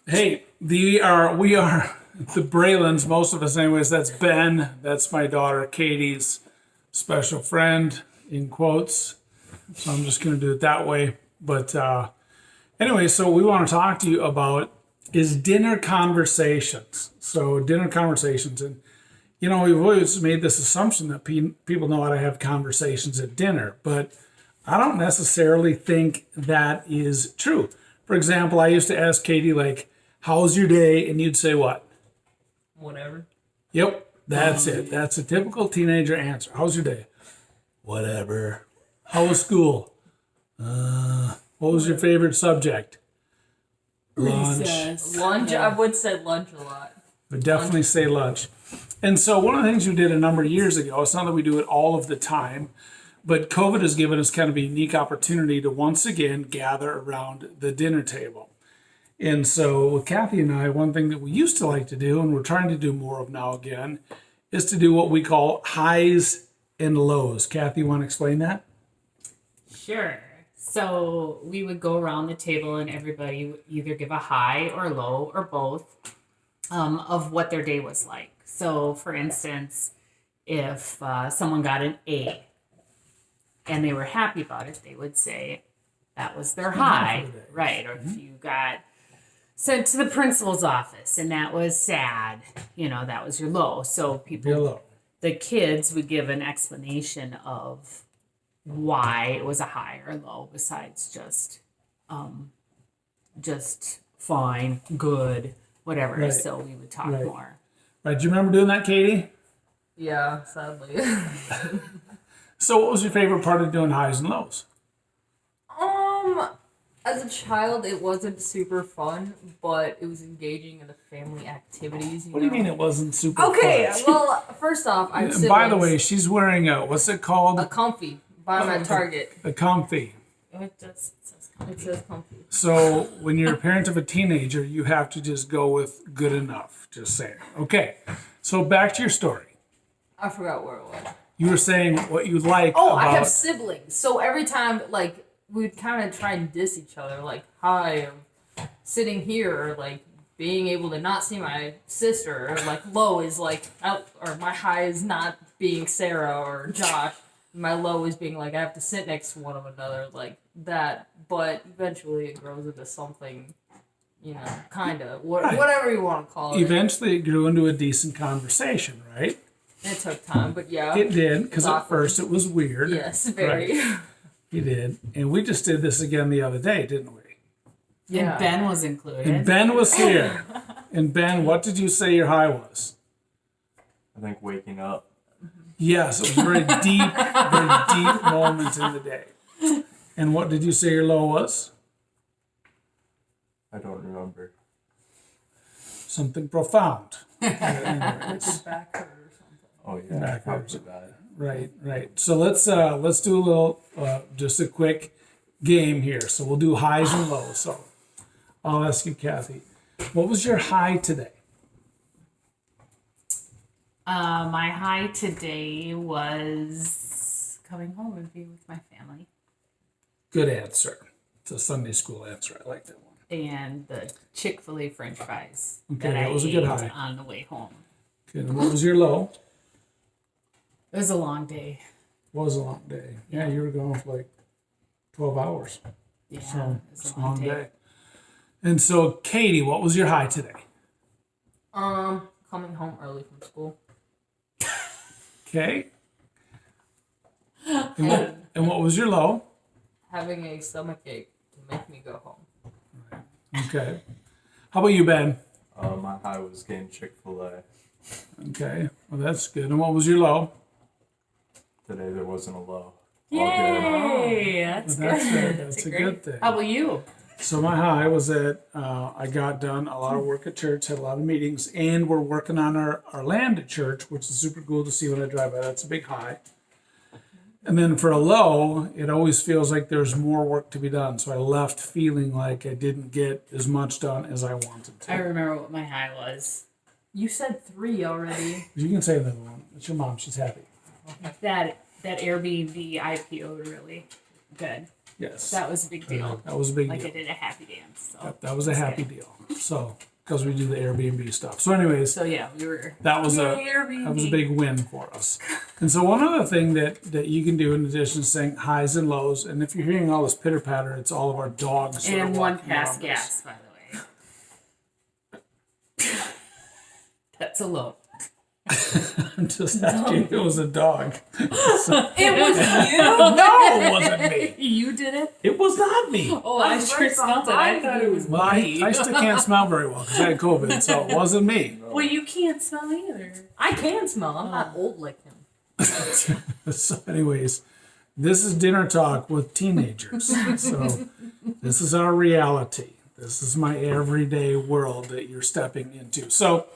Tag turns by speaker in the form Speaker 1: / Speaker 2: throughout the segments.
Speaker 1: Hey, we are the Braylons, most of us anyways. That's Ben. That's my daughter Katie's special friend in quotes. So I'm just gonna do it that way. But anyway, so we want to talk to you about is dinner conversations. So dinner conversations, and we've always made this assumption that people know how to have conversations at dinner, but I don't necessarily think that is true. For example, I used to ask Katie, like, how's your day? And you'd say what?
Speaker 2: Whatever.
Speaker 1: Yep, that's it. That's a typical teenager answer. How's your day? Whatever. How was school? What was your favorite subject? Lunch.
Speaker 3: Recess.
Speaker 2: Lunch. I would say lunch a lot.
Speaker 1: Would definitely say lunch. And so one of the things we did a number of years ago, it's not that we do it all of the time, but COVID has given us kind of a unique opportunity to once again gather around the dinner table. And so with Kathy and I, one thing that we used to like to do, and we're trying to do more of now again, is to do what we call highs and lows. Kathy, you want to explain that?
Speaker 3: Sure. So we would go around the table and everybody would either give a high or low or both of what their day was like. So, for instance, if someone got an A and they were happy about it, they would say that was their high, right? Or if you got sent to the principal's office and that was sad, that was your low. So
Speaker 1: Hello.
Speaker 3: the kids would give an explanation of why it was a high or low besides just fine, good, whatever.
Speaker 1: Right.
Speaker 3: So we would talk
Speaker 1: Right.
Speaker 3: more.
Speaker 1: Right, do you remember doing that, Katie?
Speaker 2: Yeah, sadly.
Speaker 1: So what was your favorite part of doing highs and lows?
Speaker 2: As a child, it wasn't super fun, but it was engaging in the family activities.
Speaker 1: What do you mean it wasn't super
Speaker 2: Okay,
Speaker 1: fun?
Speaker 2: well, first off, I have
Speaker 1: And by the
Speaker 2: siblings.
Speaker 1: way, she's wearing what's it called?
Speaker 2: A comfy. Buy them at Target.
Speaker 1: A comfy.
Speaker 2: It says comfy.
Speaker 1: So when you're a parent of a teenager, you have to just go with good enough. Just saying. Okay. So back to your story.
Speaker 2: I forgot where it was.
Speaker 1: You were saying what you like
Speaker 2: Oh,
Speaker 1: about.
Speaker 2: I have siblings. So every time, we'd kind of try and diss each other. Like, hi, I'm sitting here. Or, being able to not see my sister. Or, low is, or my high is not being Sarah or Josh. My low is being, I have to sit next to one of another. Like, that. But eventually it grows into something, kind of.
Speaker 1: Right.
Speaker 2: Whatever you want to call it.
Speaker 1: Eventually, it grew into a decent conversation, right?
Speaker 2: It took time, but yeah.
Speaker 1: It did, because at
Speaker 2: awkward.
Speaker 1: first it was weird.
Speaker 2: Yes, very.
Speaker 1: Right. You did. And we just did this again the other day, didn't we?
Speaker 2: Yeah.
Speaker 3: And Ben was included.
Speaker 1: And Ben was here. And Ben, what did you say your high was?
Speaker 4: I think waking up.
Speaker 1: Yes, it was a very deep moment in the day. And what did you say your low was?
Speaker 4: I don't remember.
Speaker 1: Something profound. Anyways,
Speaker 2: Back hurt or something.
Speaker 4: Oh yeah,
Speaker 1: Back
Speaker 4: probably
Speaker 1: up.
Speaker 4: that.
Speaker 1: right. So let's do a little just a quick game here. So we'll do highs and lows. So I'll ask you, Kathy, what was your high today?
Speaker 3: My high today was coming home and being with my family.
Speaker 1: Good answer. It's a Sunday school answer. I like that one.
Speaker 3: And the Chick-fil-A French fries
Speaker 1: Okay,
Speaker 3: that
Speaker 1: that
Speaker 3: I
Speaker 1: was a good
Speaker 3: ate
Speaker 1: high.
Speaker 3: on the way home.
Speaker 1: Good. And what was your low?
Speaker 3: It was a long day.
Speaker 1: Was a long day. Yeah, you were gone for like 12 hours.
Speaker 3: Yeah,
Speaker 1: So
Speaker 3: it
Speaker 1: it's
Speaker 3: was
Speaker 1: a long day. And so, Katie, what was your high today?
Speaker 2: Coming home early from school.
Speaker 1: Okay. And what was your low?
Speaker 2: Having a stomach ache to make me go home.
Speaker 1: Okay. How about you, Ben?
Speaker 4: My high was getting Chick-fil-A.
Speaker 1: Okay. Well, that's good. And what was your low?
Speaker 4: Today there wasn't a low. All good.
Speaker 3: Yay! That's
Speaker 1: Well, that's
Speaker 3: good.
Speaker 1: good. That's a
Speaker 3: great.
Speaker 1: good thing.
Speaker 3: How about you?
Speaker 1: So my high was that I got done a lot of work at church, had a lot of meetings, and we're working on our land at church, which is super cool to see when I drive by. That's a big high. And then for a low, it always feels like there's more work to be done. So I left feeling like I didn't get as much done as I wanted
Speaker 3: I
Speaker 1: to.
Speaker 3: remember what my high was.
Speaker 2: You said 3 already.
Speaker 1: You can say another one. It's your mom. She's happy.
Speaker 3: That Airbnb IPO'd really good.
Speaker 1: Yes.
Speaker 3: That was a big deal.
Speaker 1: That was a big
Speaker 3: Like
Speaker 1: deal.
Speaker 3: I did a happy dance. So,
Speaker 1: That was a happy deal. So, because we do the Airbnb stuff. So, anyways,
Speaker 3: so yeah, we were.
Speaker 1: that was a big win for us. And so, one other thing that you can do in addition to saying highs and lows, and if you're hearing all this pitter patter, it's all of our dogs. that are
Speaker 3: And one
Speaker 1: walking
Speaker 3: pass
Speaker 1: around us.
Speaker 3: gas, by the way. That's a low.
Speaker 1: I'm just asking if it was a dog.
Speaker 2: It was you.
Speaker 1: No, it wasn't me.
Speaker 3: You did it?
Speaker 1: It was not me.
Speaker 3: Oh,
Speaker 2: I
Speaker 3: I
Speaker 2: was
Speaker 3: sure
Speaker 2: right
Speaker 3: smelled it. I
Speaker 2: behind
Speaker 3: thought it was
Speaker 1: Well, I still can't smell very well because I had COVID, so it wasn't me.
Speaker 3: Well, you can't smell either.
Speaker 2: I can smell. I'm not old like him.
Speaker 1: So, anyways, this is dinner talk with teenagers. So, this is our reality. This is my everyday world that you're stepping into. So,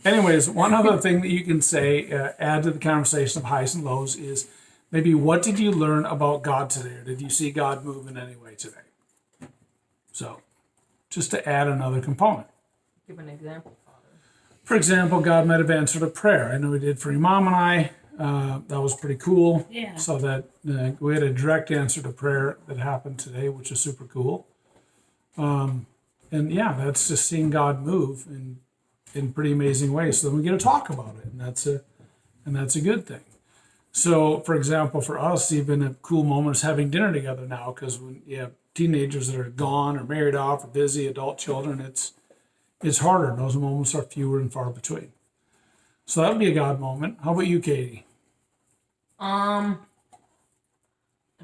Speaker 1: anyways, one other thing that you can say, add to the conversation of highs and lows is maybe what did you learn about God today? Or did you see God move in any way today? So, just to add another component.
Speaker 2: Give an example, Father.
Speaker 1: For example, God might have answered a prayer. I know He did for your mom and I. That was pretty cool.
Speaker 3: Yeah.
Speaker 1: So that we had a direct answer to prayer that happened today, which is super cool. And yeah, that's just seeing God move in pretty amazing ways. So then we get to talk about it, and that's a good thing. So, for example, for us, even a cool moment is having dinner together now, because when you have teenagers that are gone or married off or busy, adult children, it's harder. Those moments are fewer and far between. So that would be a God moment. How about you, Katie?
Speaker 2: I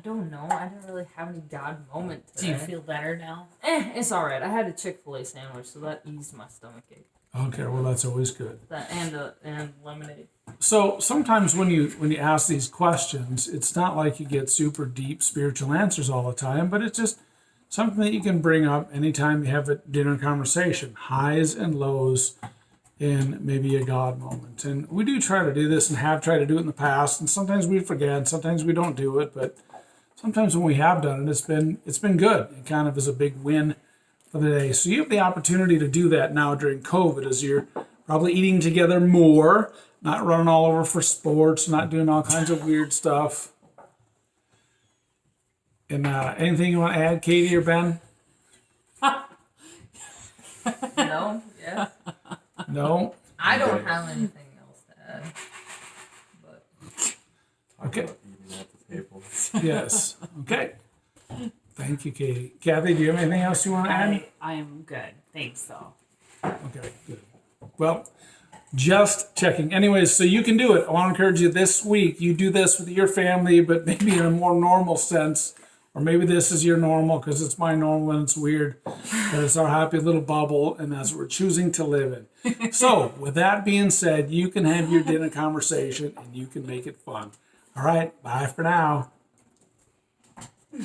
Speaker 2: don't know. I didn't really have any God moment
Speaker 3: Do
Speaker 2: today.
Speaker 3: you feel better now?
Speaker 2: It's all right. I had a Chick-fil-A sandwich, so that eased my stomach ache.
Speaker 1: Okay, well that's always good.
Speaker 2: That and lemonade.
Speaker 1: So sometimes when you ask these questions, it's not like you get super deep spiritual answers all the time, but it's just something that you can bring up anytime you have a dinner conversation. Highs and lows in maybe a God moment. And we do try to do this and have tried to do it in the past, and sometimes we forget, sometimes we don't do it, but sometimes when we have done it, it's been good. It kind of is a big win for the day. So you have the opportunity to do that now during COVID as you're probably eating together more, not running all over for sports, not doing all kinds of weird stuff. And anything you want to add, Katie or Ben?
Speaker 2: No, yeah.
Speaker 1: No?
Speaker 2: I don't have anything else to add. But
Speaker 1: Okay.
Speaker 4: About eating at the table.
Speaker 1: Yes. Okay. Thank you, Katie. Kathy, do you have anything else you want to add?
Speaker 3: I am good. Thanks, though.
Speaker 1: Okay, good. Well, just checking. Anyways, so you can do it. I want to encourage you this week. You do this with your family, but maybe in a more normal sense. Or maybe this is your normal because it's my normal and it's weird. But it's our happy little bubble, and that's what we're choosing to live in. So, with that being said, you can have your dinner conversation and you can make it fun. All right, bye for now.